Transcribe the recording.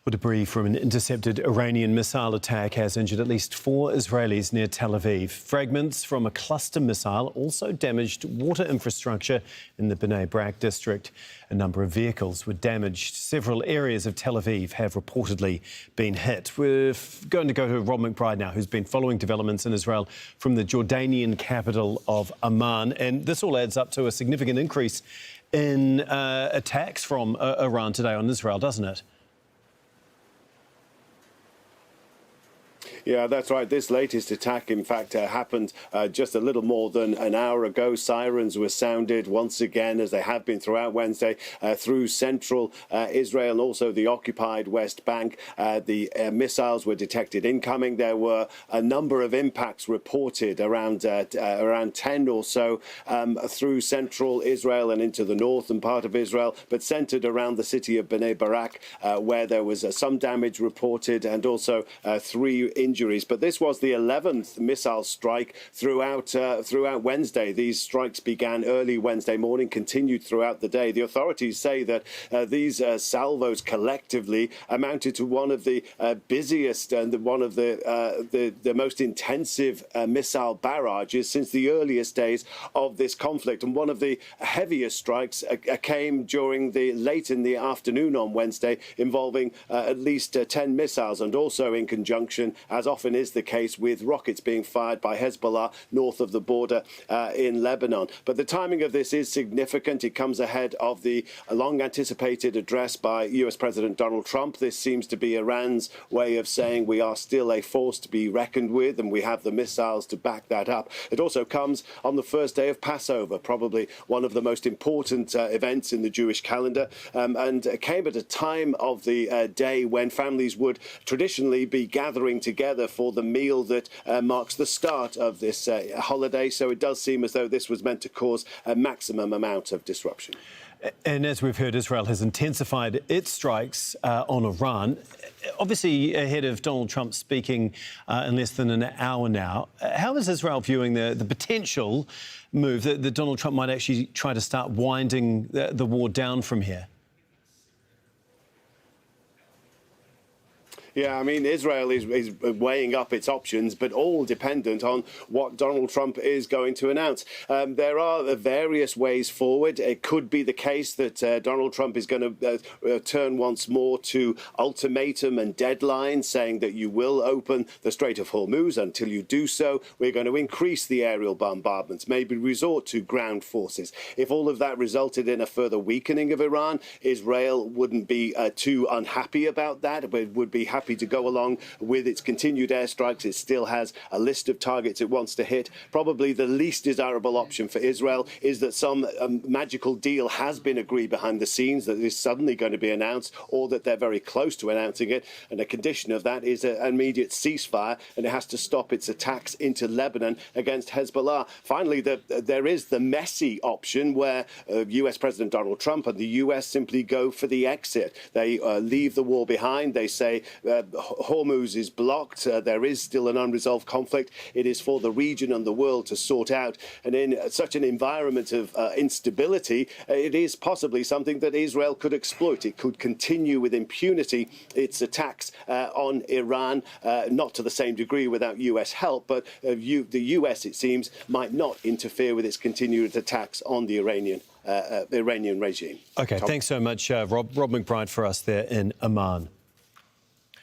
Well, debris from an intercepted Iranian missile attack has injured at least 4 Israelis near Tel Aviv. Fragments from a cluster missile also damaged water infrastructure in the Bnei Brak district. A number of vehicles were damaged. Several areas of Tel Aviv have reportedly been hit. We're going to go to Rob McBride now, who's been following developments in Israel from the Jordanian capital of Amman. And this all adds up to a significant increase in attacks from Iran today on Israel, doesn't it? Yeah, that's right. This latest attack, in fact, happened just a little more than an hour ago. Sirens were sounded once again, as they have been throughout Wednesday, through central Israel and also the occupied West Bank. The missiles were detected incoming. There were a number of impacts reported around 10 or so through central Israel and into the northern part of Israel, but centered around the city of Bnei Brak, where there was some damage reported and also 3 injuries. But this was the 11th missile strike throughout Wednesday. These strikes began early Wednesday morning, continued throughout the day. The authorities say that these salvos collectively amounted to one of the busiest and one of the most intensive missile barrages since the earliest days of this conflict. And one of the heaviest strikes came during late in the afternoon on Wednesday, involving at least 10 missiles, and also in conjunction, as often is the case, with rockets being fired by Hezbollah north of the border in Lebanon. But the timing of this is significant. It comes ahead of the long-anticipated address by US President Donald Trump. This seems to be Iran's way of saying we are still a force to be reckoned with, and we have the missiles to back that up. It also comes on the first day of Passover, probably one of the most important events in the Jewish calendar, and came at a time of the day when families would traditionally be gathering together for the meal that marks the start of this holiday. So it does seem as though this was meant to cause a maximum amount of disruption. And as we've heard, Israel has intensified its strikes on Iran, obviously ahead of Donald Trump speaking in less than an hour now. How is Israel viewing the potential move that Donald Trump might actually try to start winding the war down from here? Yeah, I mean, Israel is weighing up its options, but all dependent on what Donald Trump is going to announce. There are various ways forward. It could be the case that Donald Trump is going to turn once more to ultimatum and deadlines, saying that you will open the Strait of Hormuz. Until you do so, we're going to increase the aerial bombardments, maybe resort to ground forces. If all of that resulted in a further weakening of Iran, Israel wouldn't be too unhappy about that, but would be happy to go along with its continued airstrikes. It still has a list of targets it wants to hit. Probably the least desirable option for Israel is that some magical deal has been agreed behind the scenes that is suddenly going to be announced, or that they're very close to announcing it. And a condition of that is an immediate ceasefire, and it has to stop its attacks into Lebanon against Hezbollah. Finally, there is the messy option where US President Donald Trump and the US simply go for the exit. They leave the war behind. They say Hormuz is blocked. There is still an unresolved conflict. It is for the region and the world to sort out. And in such an environment of instability, it is possibly something that Israel could exploit. It could continue with impunity its attacks on Iran, not to the same degree without US help, but the US, it seems, might not interfere with its continued attacks on the Iranian regime. OK, thanks so much, Rob McBride, for us there in Amman.